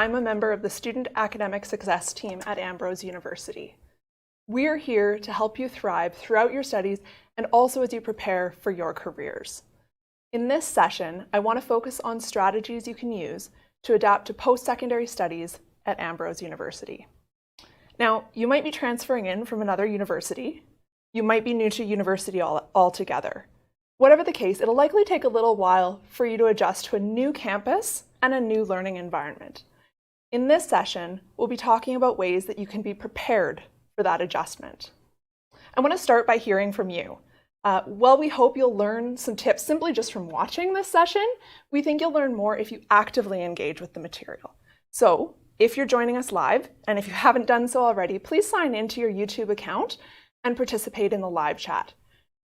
I'm a member of the Student Academic Success Team at Ambrose University. We're here to help you thrive throughout your studies and also as you prepare for your careers. In this session, I want to focus on strategies you can use to adapt to post-secondary studies at Ambrose University. Now, you might be transferring in from another university. You might be new to university altogether. Whatever the case, it'll likely take a little while for you to adjust to a new campus and a new learning environment. In this session, we'll be talking about ways that you can be prepared for that adjustment. I want to start by hearing from you. While we hope you'll learn some tips simply just from watching this session, we think you'll learn more if you actively engage with the material. So, if you're joining us live, and if you haven't done so already, please sign into your YouTube account and participate in the live chat.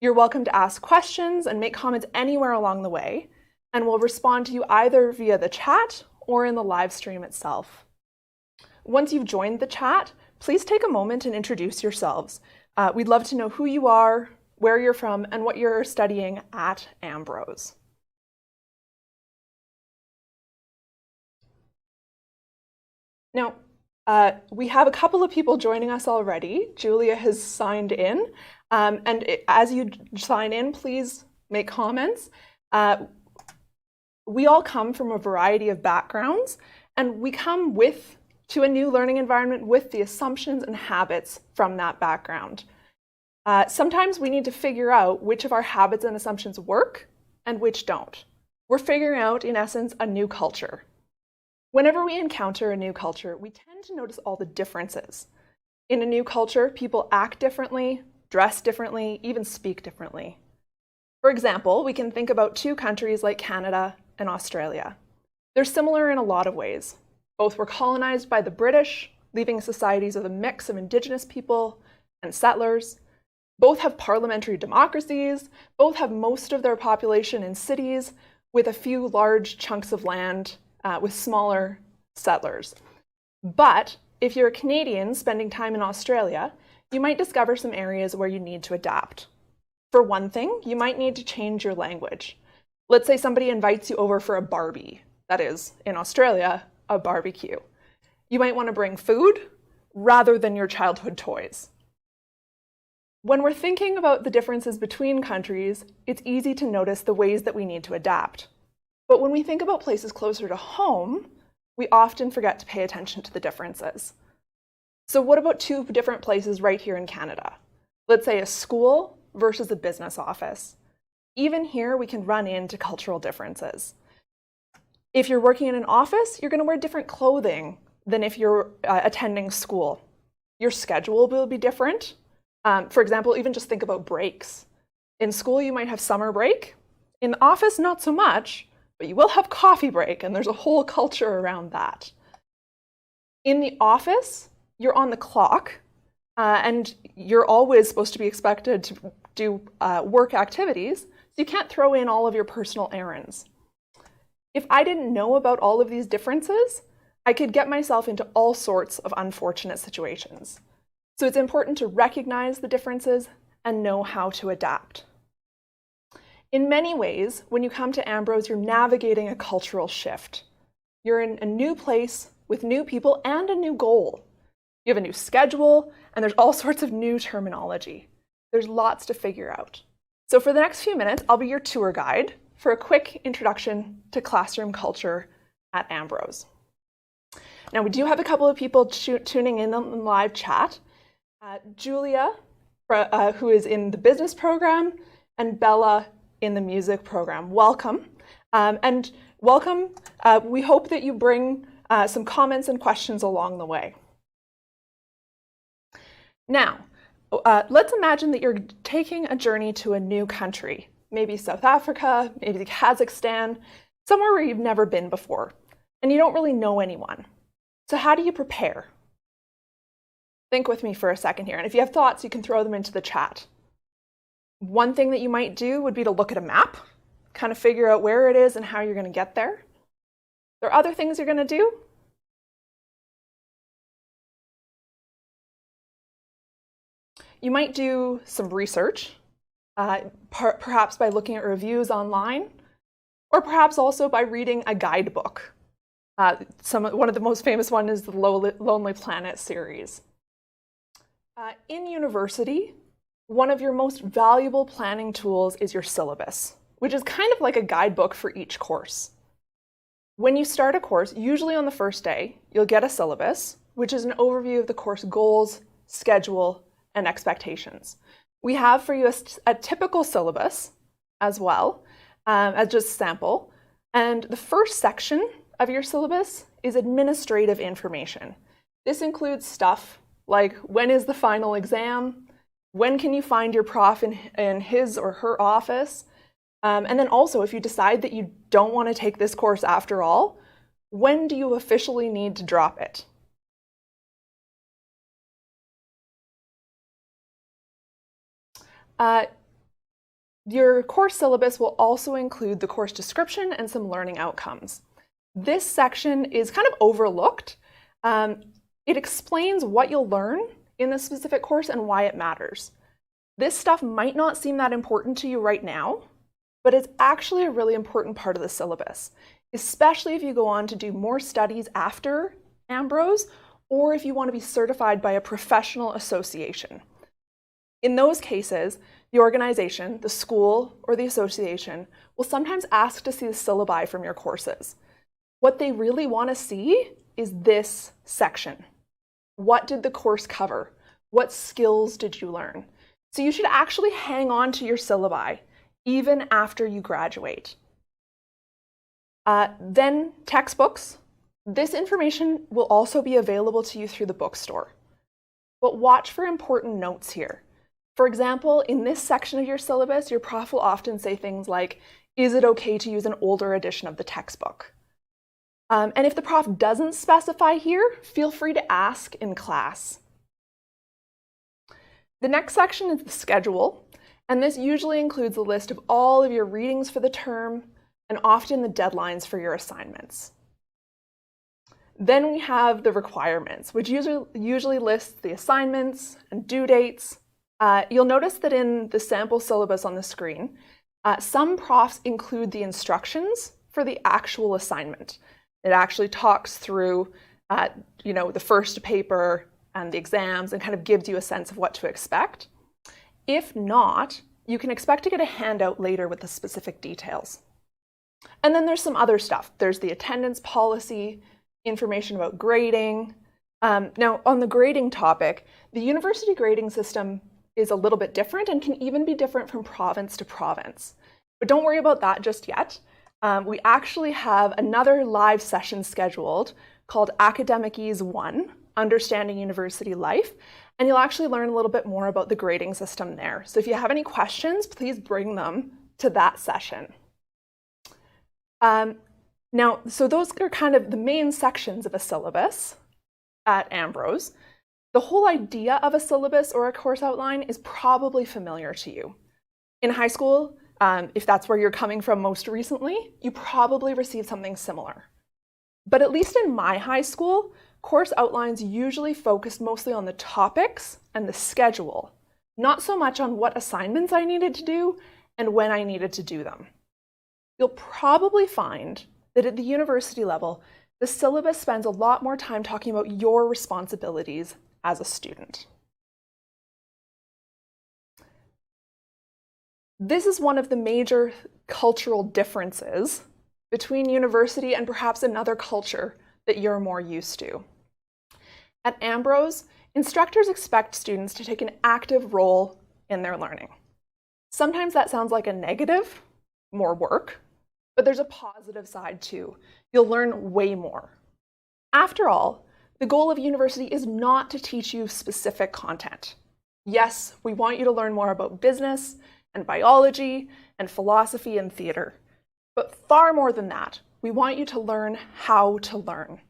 You're welcome to ask questions and make comments anywhere along the way, and we'll respond to you either via the chat or in the live stream itself. Once you've joined the chat, please take a moment and introduce yourselves. We'd love to know who you are, where you're from, and what you're studying at Ambrose. Now, we have a couple of people joining us already. Julia has signed in, as you sign in, please make comments. We all come from a variety of backgrounds, and we come to a new learning environment with the assumptions and habits from that background. Sometimes we need to figure out which of our habits and assumptions work and which don't. We're figuring out, in essence, a new culture. Whenever we encounter a new culture, we tend to notice all the differences. In a new culture, people act differently, dress differently, even speak differently. For example, we can think about two countries like Canada and Australia. They're similar in a lot of ways. Both were colonized by the British, leaving societies with a mix of Indigenous people and settlers. Both have parliamentary democracies. Both have most of their population in cities, with a few large chunks of land with smaller settlers. But if you're a Canadian spending time in Australia, you might discover some areas where you need to adapt. For one thing, you might need to change your language. Let's say somebody invites you over for a barbie, that is, in Australia, a barbecue. You might want to bring food rather than your childhood toys. When we're thinking about the differences between countries, it's easy to notice the ways that we need to adapt. But when we think about places closer to home, we often forget to pay attention to the differences. So what about two different places right here in Canada? Let's say a school versus a business office. Even here, we can run into cultural differences. If you're working in an office, you're going to wear different clothing than if you're attending school. Your schedule will be different. For example, even just think about breaks. In school, you might have summer break. In the office, not so much, but you will have coffee break, and there's a whole culture around that. In the office, you're on the clock, and you're always supposed to be expected to do work activities, so you can't throw in all of your personal errands. If I didn't know about all of these differences, I could get myself into all sorts of unfortunate situations. So it's important to recognize the differences and know how to adapt. In many ways, when you come to Ambrose, you're navigating a cultural shift. You're in a new place with new people and a new goal. You have a new schedule, and there's all sorts of new terminology. There's lots to figure out. So for the next few minutes, I'll be your tour guide for a quick introduction to classroom culture at Ambrose. Now, we do have a couple of people tuning in on the live chat. Julia, who is in the business program, and Bella in the music program. Welcome. And welcome. We hope that you bring some comments and questions along the way. Now, let's imagine that you're taking a journey to a new country, maybe South Africa, maybe Kazakhstan, somewhere where you've never been before, and you don't really know anyone. So how do you prepare? Think with me for a second here, and if you have thoughts, you can throw them into the chat. One thing that you might do would be to look at a map, kind of figure out where it is and how you're going to get there. There are other things you're going to do. You might do some research, perhaps by looking at reviews online, or perhaps also by reading a guidebook. One of the most famous one is the Lonely Planet series. In university, one of your most valuable planning tools is your syllabus, which is kind of like a guidebook for each course. When you start a course, usually on the first day, you'll get a syllabus, which is an overview of the course goals, schedule, and expectations. We have for you a typical syllabus as well, as just a sample. And the first section of your syllabus is administrative information. This includes stuff like when is the final exam, when can you find your prof in his or her office, and then also if you decide that you don't want to take this course after all, when do you officially need to drop it? Your course syllabus will also include the course description and some learning outcomes. This section is kind of overlooked. It explains what you'll learn in the specific course and why it matters. This stuff might not seem that important to you right now, but it's actually a really important part of the syllabus, especially if you go on to do more studies after Ambrose, or if you want to be certified by a professional association. In those cases, the organization, the school, or the association will sometimes ask to see the syllabi from your courses. What they really want to see is this section. What did the course cover? What skills did you learn? So you should actually hang on to your syllabi even after you graduate. Then textbooks. This information will also be available to you through the bookstore. But watch for important notes here. For example, in this section of your syllabus, your prof will often say things like, is it okay to use an older edition of the textbook? And if the prof doesn't specify here, feel free to ask in class. The next section is the schedule, and this usually includes a list of all of your readings for the term and often the deadlines for your assignments. Then we have the requirements, which usually lists the assignments and due dates. You'll notice that in the sample syllabus on the screen, some profs include the instructions for the actual assignment. It actually talks through the first paper and the exams and kind of gives you a sense of what to expect. If not, you can expect to get a handout later with the specific details. And then there's some other stuff. There's the attendance policy, information about grading. Now, on the grading topic, the university grading system is a little bit different and can even be different from province to province. But don't worry about that just yet. We actually have another live session scheduled called Academic Ease 1, Understanding University Life, and you'll actually learn a little bit more about the grading system there. So if you have any questions, please bring them to that session. So those are kind of the main sections of a syllabus at Ambrose. The whole idea of a syllabus or a course outline is probably familiar to you. In high school, if that's where you're coming from most recently, you probably received something similar. But at least in my high school, course outlines usually focused mostly on the topics and the schedule, not so much on what assignments I needed to do and when I needed to do them. You'll probably find that at the university level, the syllabus spends a lot more time talking about your responsibilities as a student. This is one of the major cultural differences between university and perhaps another culture that you're more used to. At Ambrose, instructors expect students to take an active role in their learning. Sometimes that sounds like a negative, more work, but there's a positive side too. You'll learn way more. After all, the goal of university is not to teach you specific content. Yes, we want you to learn more about business and biology and philosophy and theater. But far more than that, we want you to learn how to learn.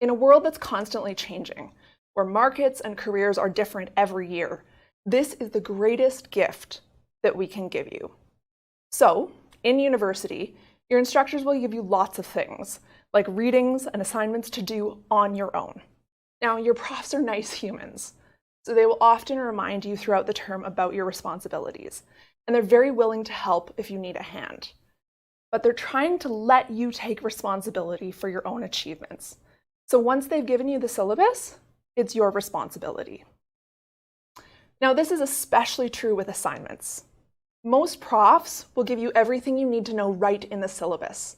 In a world that's constantly changing, where markets and careers are different every year, this is the greatest gift that we can give you. So, in university, your instructors will give you lots of things, like readings and assignments to do on your own. Now, your profs are nice humans, so they will often remind you throughout the term about your responsibilities, and they're very willing to help if you need a hand. but they're trying to let you take responsibility for your own achievements. So once they've given you the syllabus, it's your responsibility. Now, this is especially true with assignments. Most profs will give you everything you need to know right in the syllabus.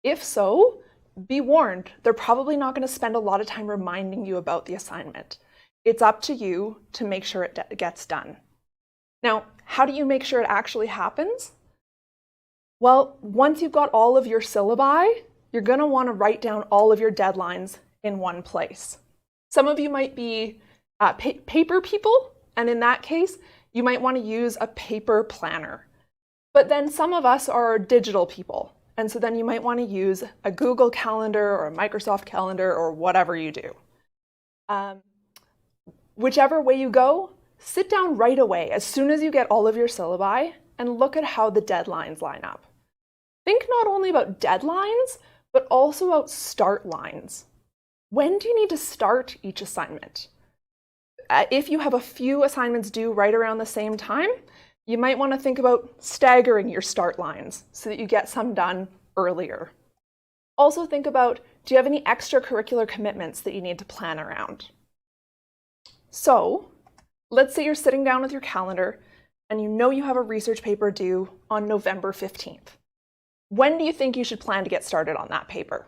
If so, be warned, they're probably not going to spend a lot of time reminding you about the assignment. It's up to you to make sure it gets done. Now, how do you make sure it actually happens? Well, once you've got all of your syllabi, you're going to want to write down all of your deadlines in one place. Some of you might be paper people, and in that case, you might want to use a paper planner. But then some of us are digital people, and so then you might want to use a Google Calendar or a Microsoft Calendar or whatever you do. Whichever way you go, sit down right away as soon as you get all of your syllabi and look at how the deadlines line up. Think not only about deadlines, but also about start lines. When do you need to start each assignment? If you have a few assignments due right around the same time, you might want to think about staggering your start lines so that you get some done earlier. Also think about, do you have any extracurricular commitments that you need to plan around? So, let's say you're sitting down with your calendar and you know you have a research paper due on November 15th. When do you think you should plan to get started on that paper?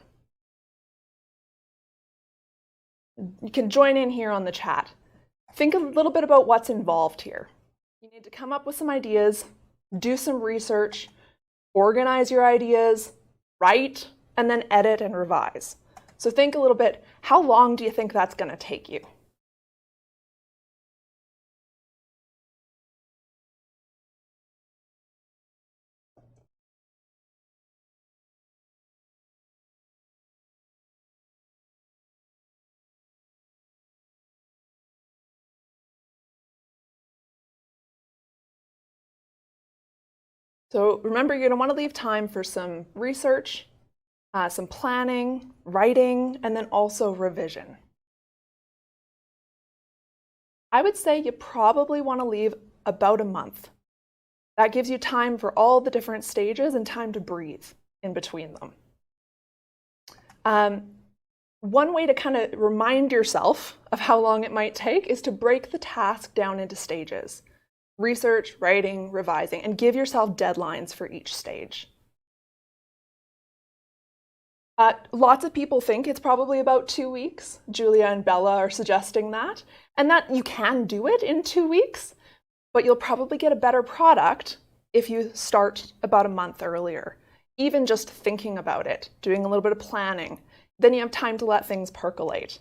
You can join in here on the chat. Think a little bit about what's involved here. You need to come up with some ideas, do some research, organize your ideas, write, and then edit and revise. So think a little bit, how long do you think that's going to take you? So remember, you're going to want to leave time for some research, some planning, writing, and then also revision. I would say you probably want to leave about a month. That gives you time for all the different stages and time to breathe in between them. One way to kind of remind yourself of how long it might take is to break the task down into stages. Research, writing, revising, and give yourself deadlines for each stage. Lots of people think it's probably about 2 weeks. Julia and Bella are suggesting that. And that you can do it in 2 weeks, but you'll probably get a better product if you start about a month earlier. Even just thinking about it, doing a little bit of planning, then you have time to let things percolate.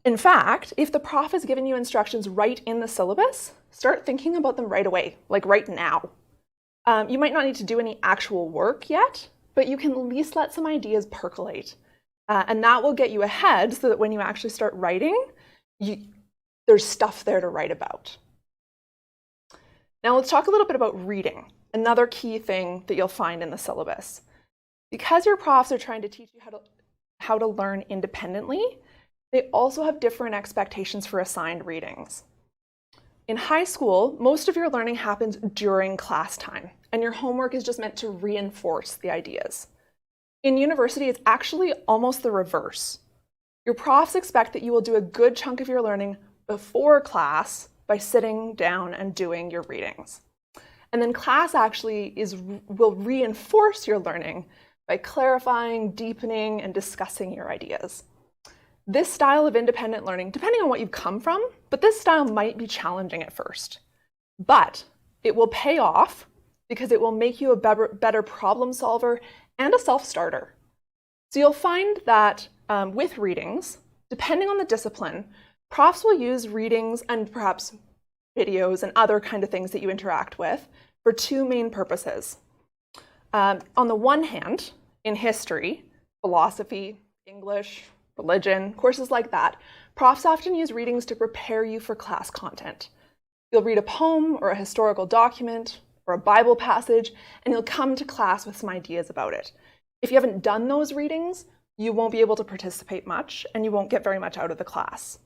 In fact, if the prof has given you instructions right in the syllabus, start thinking about them right away, like right now. You might not need to do any actual work yet, but you can at least let some ideas percolate. And that will get you ahead so that when you actually start writing, there's stuff there to write about. Now let's talk a little bit about reading, another key thing that you'll find in the syllabus. Because your profs are trying to teach you how to learn independently, they also have different expectations for assigned readings. In high school, most of your learning happens during class time, and your homework is just meant to reinforce the ideas. In university, it's actually almost the reverse. Your profs expect that you will do a good chunk of your learning before class by sitting down and doing your readings. And then class actually will reinforce your learning by clarifying, deepening, and discussing your ideas. This style of independent learning, depending on what you've come from, but this style might be challenging at first. But it will pay off because it will make you a better problem solver and a self-starter. So you'll find that with readings, depending on the discipline, profs will use readings and perhaps videos and other kind of things that you interact with for two main purposes. On the one hand, in history, philosophy, English, religion, courses like that, profs often use readings to prepare you for class content. You'll read a poem or a historical document or a Bible passage, and you'll come to class with some ideas about it. If you haven't done those readings, you won't be able to participate much, and you won't get very much out of the class.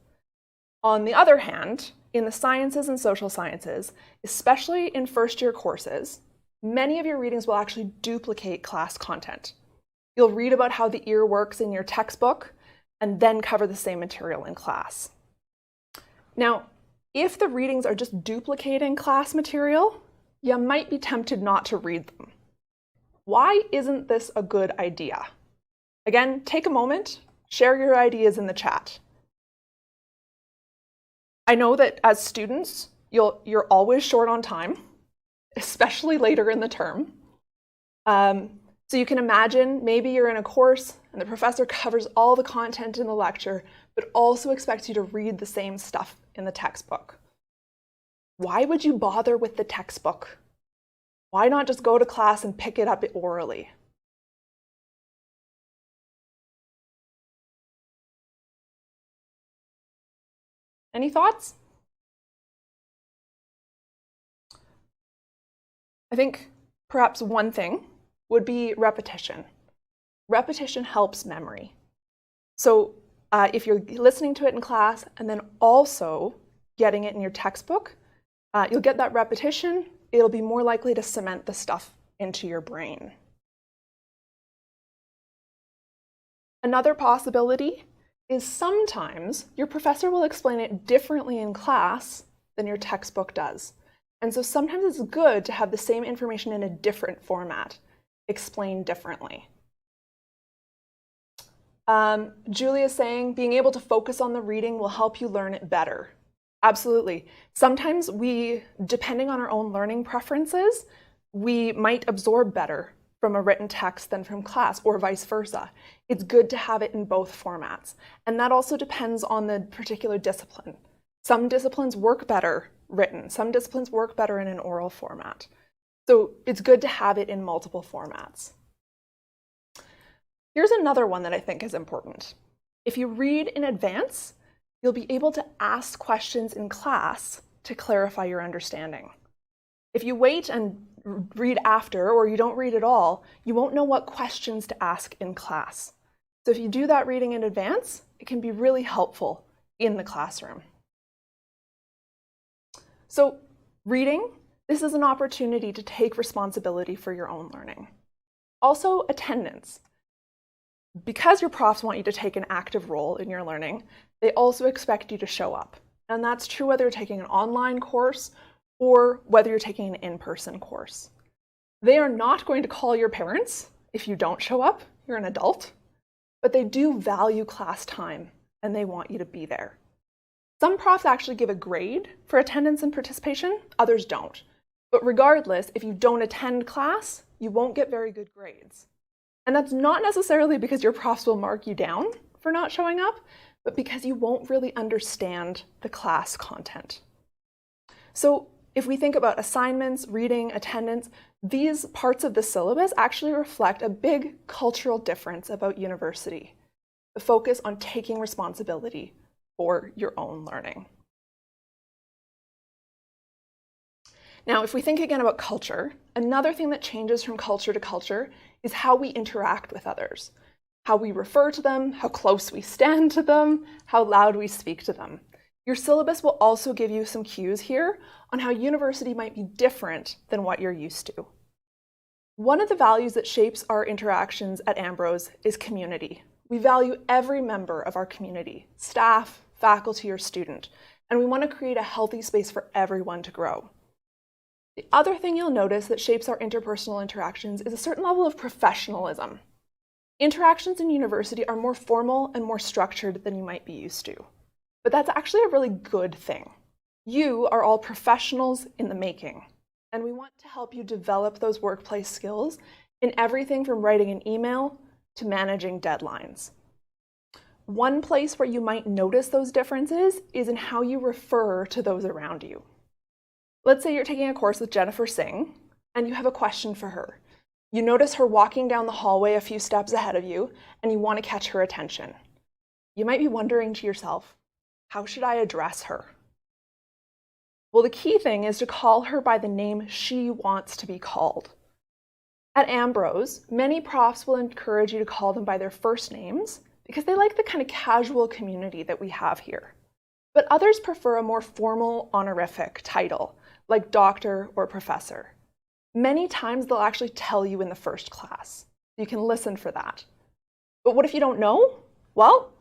On the other hand, in the sciences and social sciences, especially in first-year courses, many of your readings will actually duplicate class content. You'll read about how the ear works in your textbook and then cover the same material in class. Now, if the readings are just duplicating class material, you might be tempted not to read them. Why isn't this a good idea? Again, take a moment, share your ideas in the chat. I know that as students, you're always short on time, especially later in the term. So you can imagine maybe you're in a course and the professor covers all the content in the lecture, but also expects you to read the same stuff in the textbook. Why would you bother with the textbook? Why not just go to class and pick it up orally? Any thoughts? I think perhaps one thing would be repetition. Repetition helps memory. So if you're listening to it in class and then also getting it in your textbook, you'll get that repetition. It'll be more likely to cement the stuff into your brain. Another possibility is sometimes your professor will explain it differently in class than your textbook does. And so sometimes it's good to have the same information in a different format, explained differently. Julia's saying being able to focus on the reading will help you learn it better. Absolutely. Sometimes depending on our own learning preferences, we might absorb better from a written text than from class, or vice versa. It's good to have it in both formats. And that also depends on the particular discipline. Some disciplines work better written. Some disciplines work better in an oral format. So it's good to have it in multiple formats. Here's another one that I think is important. If you read in advance, you'll be able to ask questions in class to clarify your understanding. If you wait and read after, or you don't read at all, you won't know what questions to ask in class. So if you do that reading in advance, it can be really helpful in the classroom. So reading, this is an opportunity to take responsibility for your own learning. Also, attendance. Because your profs want you to take an active role in your learning, they also expect you to show up. And that's true whether you're taking an online course or whether you're taking an in-person course. They are not going to call your parents if you don't show up. You're an adult. But they do value class time and they want you to be there. Some profs actually give a grade for attendance and participation, others don't. But regardless, if you don't attend class, you won't get very good grades. And that's not necessarily because your profs will mark you down for not showing up, but because you won't really understand the class content. So if we think about assignments, reading, attendance, these parts of the syllabus actually reflect a big cultural difference about university, the focus on taking responsibility for your own learning. Now, if we think again about culture, another thing that changes from culture to culture is how we interact with others, how we refer to them, how close we stand to them, how loud we speak to them. Your syllabus will also give you some cues here on how university might be different than what you're used to. One of the values that shapes our interactions at Ambrose is community. We value every member of our community, staff, faculty, or student, and we want to create a healthy space for everyone to grow. The other thing you'll notice that shapes our interpersonal interactions is a certain level of professionalism. Interactions in university are more formal and more structured than you might be used to. But that's actually a really good thing. You are all professionals in the making, and we want to help you develop those workplace skills in everything from writing an email to managing deadlines. One place where you might notice those differences is in how you refer to those around you. Let's say you're taking a course with Jennifer Singh, and you have a question for her. You notice her walking down the hallway a few steps ahead of you, and you want to catch her attention. You might be wondering to yourself, how should I address her? Well, the key thing is to call her by the name she wants to be called. At Ambrose, many profs will encourage you to call them by their first names because they like the kind of casual community that we have here. But others prefer a more formal honorific title, like doctor or professor. Many times they'll actually tell you in the first class. You can listen for that. But what if you don't know? Well,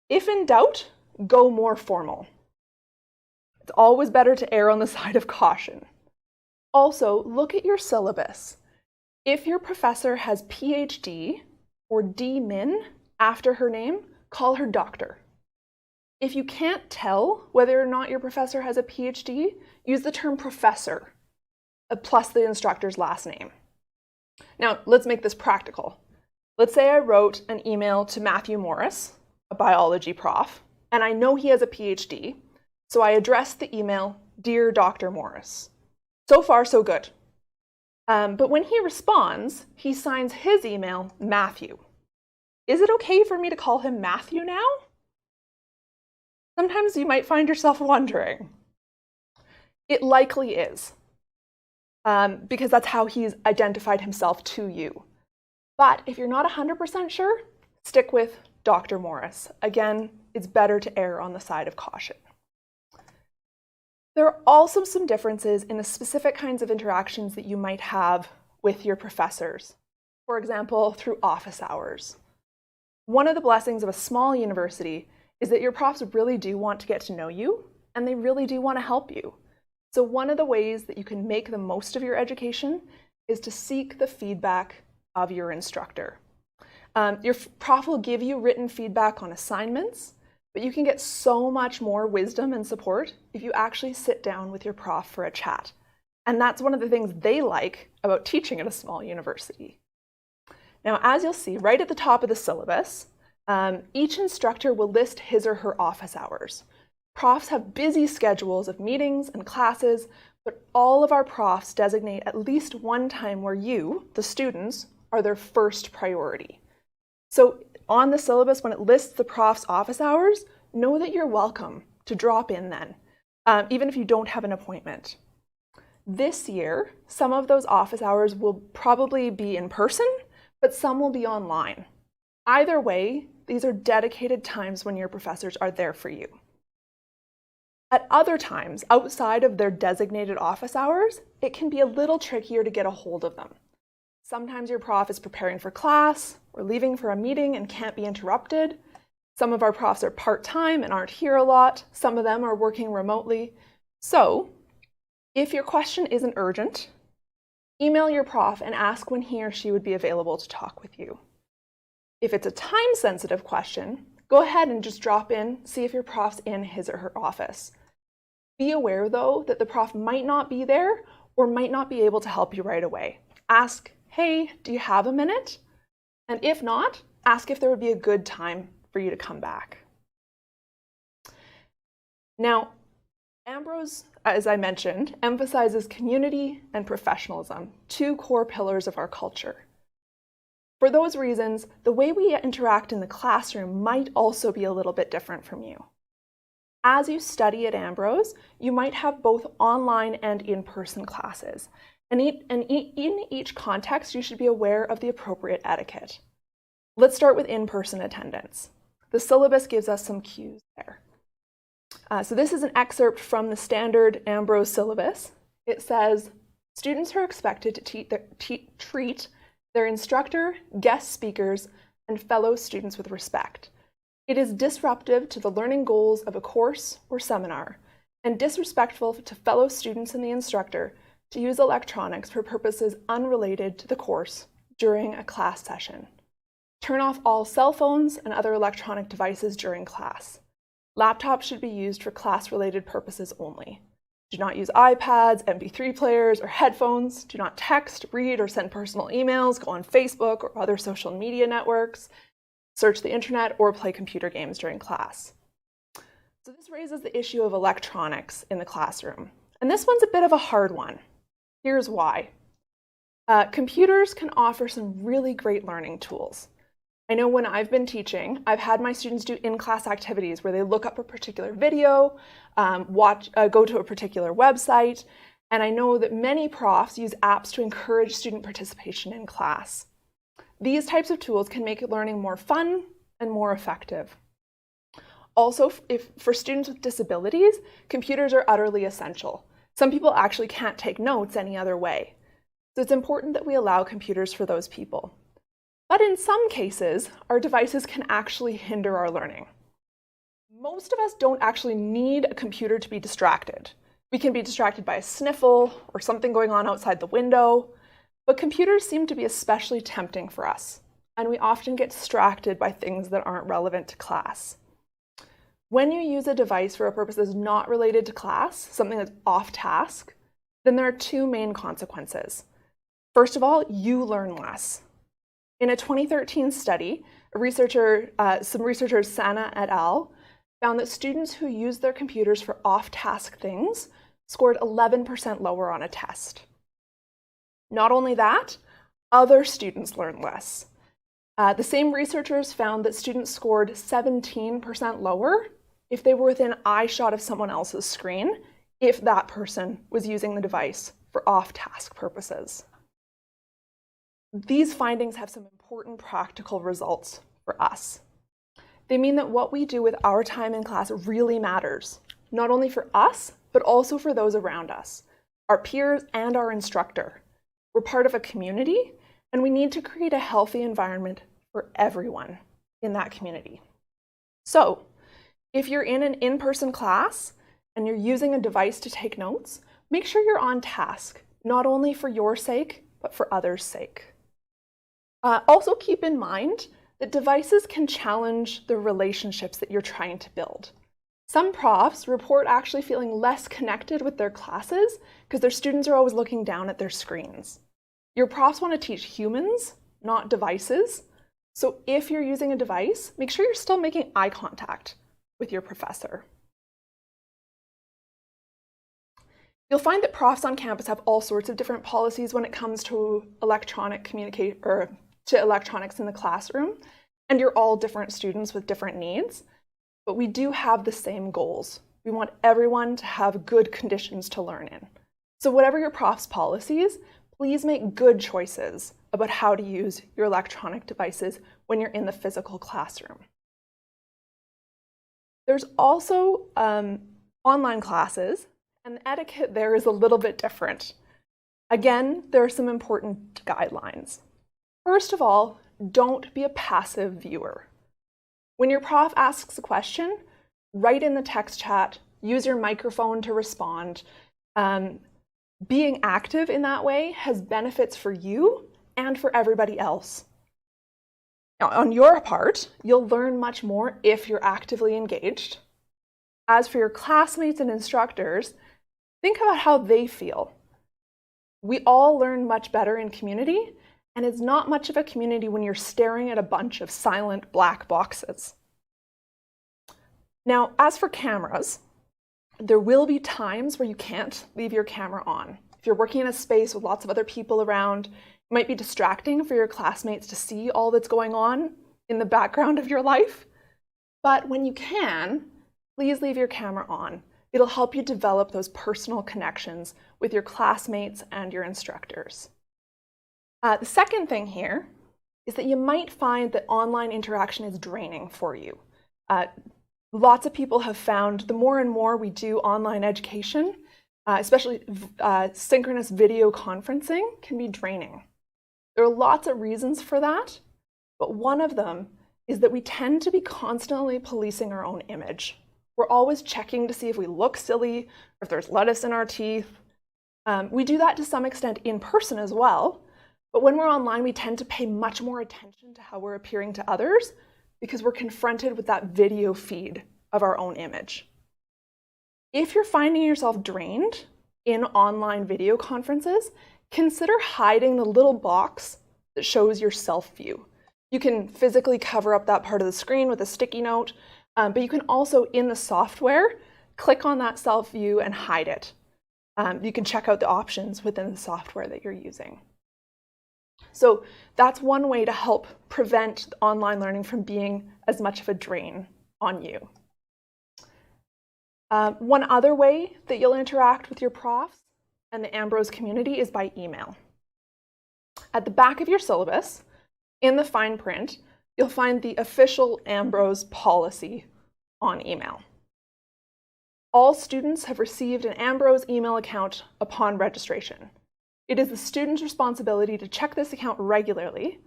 if in doubt, go more formal. It's always better to err on the side of caution. Also, look at your syllabus. If your professor has PhD or D-Min after her name, call her doctor. If you can't tell whether or not your professor has a PhD, use the term professor plus the instructor's last name. Now, let's make this practical. Let's say I wrote an email to Matthew Morris, a biology prof, and I know he has a PhD, so I address the email, "Dear Dr. Morris." So far, so good. But when he responds, he signs his email, Matthew. Is it okay for me to call him Matthew now? Sometimes you might find yourself wondering. It likely is, because that's how he's identified himself to you. But if you're not 100% sure, stick with Dr. Morris. Again, it's better to err on the side of caution. There are also some differences in the specific kinds of interactions that you might have with your professors. For example, through office hours. One of the blessings of a small university is that your profs really do want to get to know you, and they really do want to help you. So one of the ways that you can make the most of your education is to seek the feedback of your instructor. Your prof will give you written feedback on assignments, but you can get so much more wisdom and support if you actually sit down with your prof for a chat. And that's one of the things they like about teaching at a small university. Now, as you'll see right at the top of the syllabus, each instructor will list his or her office hours. Profs have busy schedules of meetings and classes, but all of our profs designate at least one time where you, the students, are their first priority. So on the syllabus, when it lists the prof's office hours, know that you're welcome to drop in then, even if you don't have an appointment. This year, some of those office hours will probably be in person, but some will be online. Either way, these are dedicated times when your professors are there for you. At other times, outside of their designated office hours, it can be a little trickier to get a hold of them. Sometimes your prof is preparing for class or leaving for a meeting and can't be interrupted. Some of our profs are part-time and aren't here a lot. Some of them are working remotely. So, if your question isn't urgent, email your prof and ask when he or she would be available to talk with you. If it's a time-sensitive question, go ahead and just drop in, see if your prof's in his or her office. Be aware, though, that the prof might not be there or might not be able to help you right away. Ask, "Hey, do you have a minute?" And if not, ask if there would be a good time for you to come back. Now, Ambrose, as I mentioned, emphasizes community and professionalism, two core pillars of our culture. For those reasons, the way we interact in the classroom might also be a little bit different from you. As you study at Ambrose, you might have both online and in-person classes. And in each context, you should be aware of the appropriate etiquette. Let's start with in-person attendance. The syllabus gives us some cues there. So this is an excerpt from the standard Ambrose syllabus. It says, students are expected to treat their instructor, guest speakers, and fellow students with respect. It is disruptive to the learning goals of a course or seminar, and disrespectful to fellow students and the instructor to use electronics for purposes unrelated to the course during a class session. Turn off all cell phones and other electronic devices during class. Laptops should be used for class-related purposes only. Do not use iPads, MP3 players, or headphones. Do not text, read, or send personal emails, go on Facebook or other social media networks, search the internet, or play computer games during class. So this raises the issue of electronics in the classroom. And this one's a bit of a hard one. Here's why. Computers can offer some really great learning tools. I know when I've been teaching, I've had my students do in-class activities where they look up a particular video, go to a particular website, and I know that many profs use apps to encourage student participation in class. These types of tools can make learning more fun and more effective. Also, for students with disabilities, computers are utterly essential. Some people actually can't take notes any other way. so it's important that we allow computers for those people. But in some cases, our devices can actually hinder our learning. Most of us don't actually need a computer to be distracted. We can be distracted by a sniffle or something going on outside the window, but computers seem to be especially tempting for us, and we often get distracted by things that aren't relevant to class. When you use a device for a purpose that's not related to class, something that's off task, then there are two main consequences. First of all, you learn less. In a 2013 study, some researchers, Sana et al., found that students who used their computers for off-task things scored 11% lower on a test. Not only that, other students learn less. The same researchers found that students scored 17% lower if they were within eyeshot of someone else's screen, if that person was using the device for off-task purposes. These findings have some important practical results for us. They mean that what we do with our time in class really matters, not only for us, but also for those around us, our peers and our instructor. We're part of a community, and we need to create a healthy environment for everyone in that community. So, if you're in an in-person class and you're using a device to take notes, make sure you're on task, not only for your sake, but for others' sake. Also keep in mind that devices can challenge the relationships that you're trying to build. Some profs report actually feeling less connected with their classes because their students are always looking down at their screens. Your profs want to teach humans, not devices. So if you're using a device, make sure you're still making eye contact with your professor. You'll find that profs on campus have all sorts of different policies when it comes to electronics in the classroom, and you're all different students with different needs, but we do have the same goals. We want everyone to have good conditions to learn in. So whatever your prof's policies, please make good choices about how to use your electronic devices when you're in the physical classroom. There's also online classes, and the etiquette there is a little bit different. Again, there are some important guidelines. First of all, don't be a passive viewer. When your prof asks a question, write in the text chat, use your microphone to respond. Being active in that way has benefits for you and for everybody else. Now, on your part, you'll learn much more if you're actively engaged. As for your classmates and instructors, think about how they feel. We all learn much better in community, and it's not much of a community when you're staring at a bunch of silent black boxes. Now, as for cameras, there will be times where you can't leave your camera on. If you're working in a space with lots of other people around, it might be distracting for your classmates to see all that's going on in the background of your life. But when you can, please leave your camera on. It'll help you develop those personal connections with your classmates and your instructors. The second thing here is that you might find that online interaction is draining for you. Lots of people have found the more and more we do online education, especially synchronous video conferencing, can be draining. There are lots of reasons for that, but one of them is that we tend to be constantly policing our own image. We're always checking to see if we look silly, or if there's lettuce in our teeth. We do that to some extent in person as well, but when we're online, we tend to pay much more attention to how we're appearing to others because we're confronted with that video feed of our own image. If you're finding yourself drained in online video conferences, consider hiding the little box that shows your self-view. You can physically cover up that part of the screen with a sticky note, but you can also, in the software, click on that self-view and hide it. You can check out the options within the software that you're using. So that's one way to help prevent online learning from being as much of a drain on you. One other way that you'll interact with your profs and the Ambrose community is by email. At the back of your syllabus, in the fine print, you'll find the official Ambrose policy on email. All students have received an Ambrose email account upon registration. It is the student's responsibility to check this account regularly,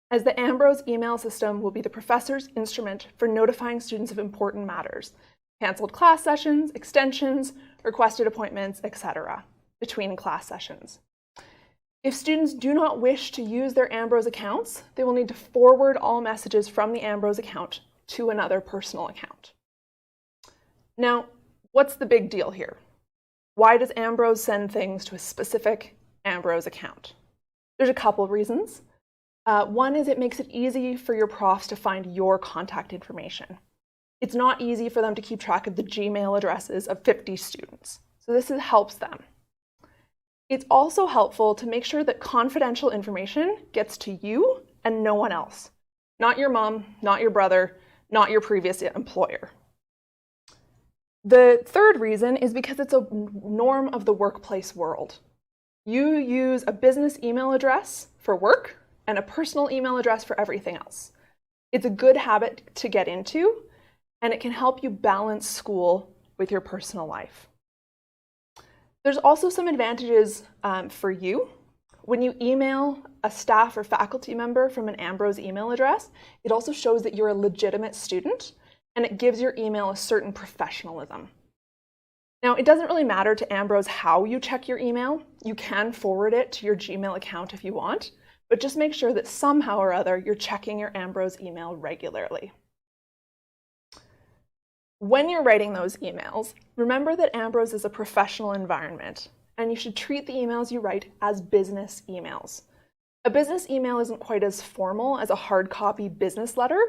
as the Ambrose email system will be the professor's instrument for notifying students of important matters, canceled class sessions, extensions, requested appointments, etc., between class sessions. If students do not wish to use their Ambrose accounts, they will need to forward all messages from the Ambrose account to another personal account. Now, what's the big deal here? Why does Ambrose send things to a specific Ambrose account? There's a couple of reasons. One is it makes it easy for your profs to find your contact information. It's not easy for them to keep track of the Gmail addresses of 50 students, so this helps them. It's also helpful to make sure that confidential information gets to you and no one else. Not your mom, not your brother, not your previous employer. The third reason is because it's a norm of the workplace world. You use a business email address for work and a personal email address for everything else. It's a good habit to get into, and it can help you balance school with your personal life. There's also some advantages for you. When you email a staff or faculty member from an Ambrose email address, it also shows that you're a legitimate student, and it gives your email a certain professionalism. Now, it doesn't really matter to Ambrose how you check your email. You can forward it to your Gmail account if you want, but just make sure that somehow or other you're checking your Ambrose email regularly. When you're writing those emails, remember that Ambrose is a professional environment, and you should treat the emails you write as business emails. A business email isn't quite as formal as a hard copy business letter,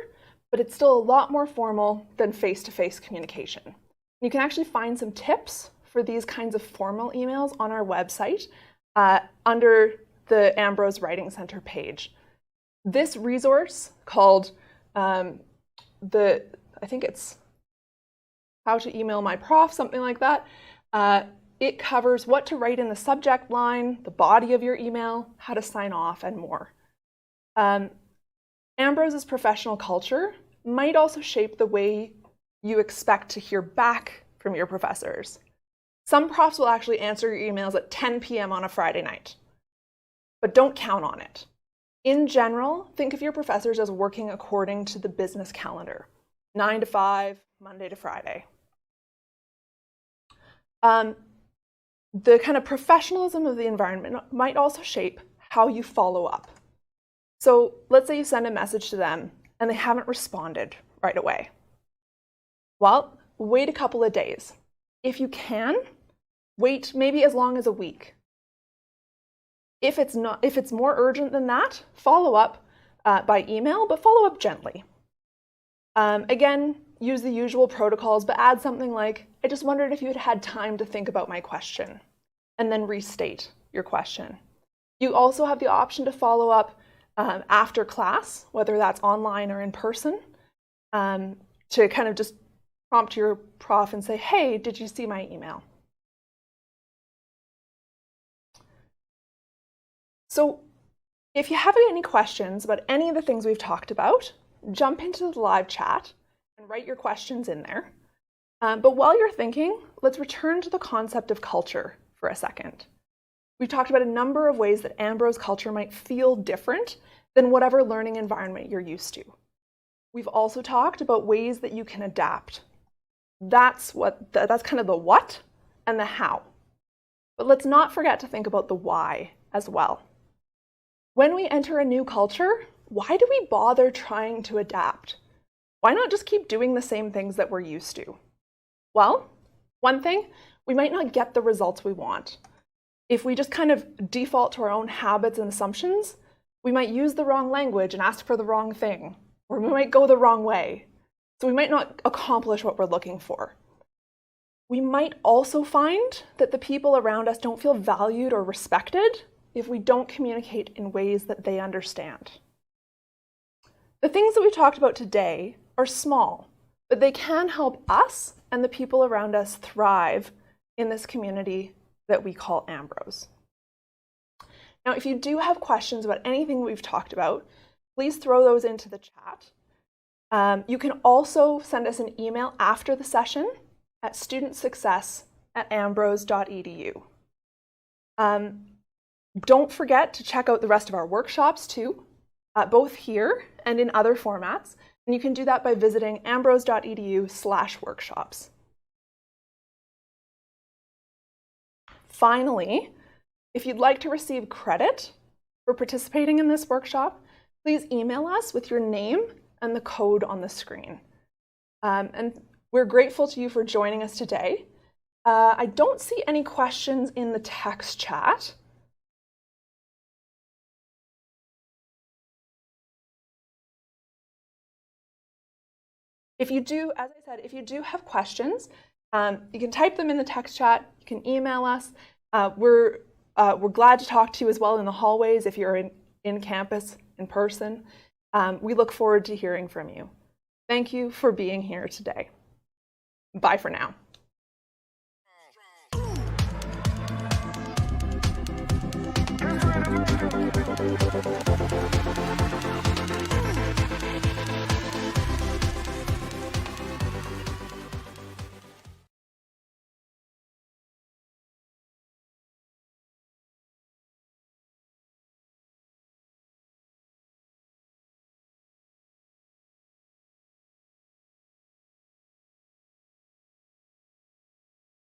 but it's still a lot more formal than face-to-face communication. You can actually find some tips for these kinds of formal emails on our website under the Ambrose Writing Center page. This resource called I think it's How to Email My Prof, something like that. It covers what to write in the subject line, the body of your email, how to sign off, and more. Ambrose's professional culture might also shape the way you expect to hear back from your professors. Some profs will actually answer your emails at 10 p.m. on a Friday night, but don't count on it. In general, think of your professors as working according to the business calendar, 9 to 5, Monday to Friday. The kind of professionalism of the environment might also shape how you follow up. So let's say you send a message to them and they haven't responded right away. Well, wait a couple of days. If you can, wait maybe as long as a week. If it's more urgent than that, follow up by email, but follow up gently. Again, use the usual protocols, but add something like, I just wondered if you had time to think about my question, and then restate your question. You also have the option to follow up after class, whether that's online or in person, to kind of just prompt your prof and say, hey, did you see my email? So if you have any questions about any of the things we've talked about, jump into the live chat and write your questions in there. But while you're thinking, let's return to the concept of culture for a second. We've talked about a number of ways that Ambrose culture might feel different than whatever learning environment you're used to. We've also talked about ways that you can adapt. That's kind of the what and the how. But let's not forget to think about the why as well. When we enter a new culture, why do we bother trying to adapt? Why not just keep doing the same things that we're used to? Well, one thing, we might not get the results we want. If we just kind of default to our own habits and assumptions, we might use the wrong language and ask for the wrong thing, or we might go the wrong way. So we might not accomplish what we're looking for. We might also find that the people around us don't feel valued or respected if we don't communicate in ways that they understand. The things that we talked about today are small, but they can help us and the people around us thrive in this community that we call Ambrose. Now, if you do have questions about anything we've talked about, please throw those into the chat. You can also send us an email after the session at studentsuccess@ambrose.edu. Don't forget to check out the rest of our workshops too, both here and in other formats. And you can do that by visiting ambrose.edu/workshops. Finally, if you'd like to receive credit for participating in this workshop, please email us with your name and the code on the screen. And we're grateful to you for joining us today. I don't see any questions in the text chat. If you do, as I said, if you do have questions, you can type them in the text chat, you can email us. We're glad to talk to you as well in the hallways if you're in campus, in person. We look forward to hearing from you. Thank you for being here today. Bye for now.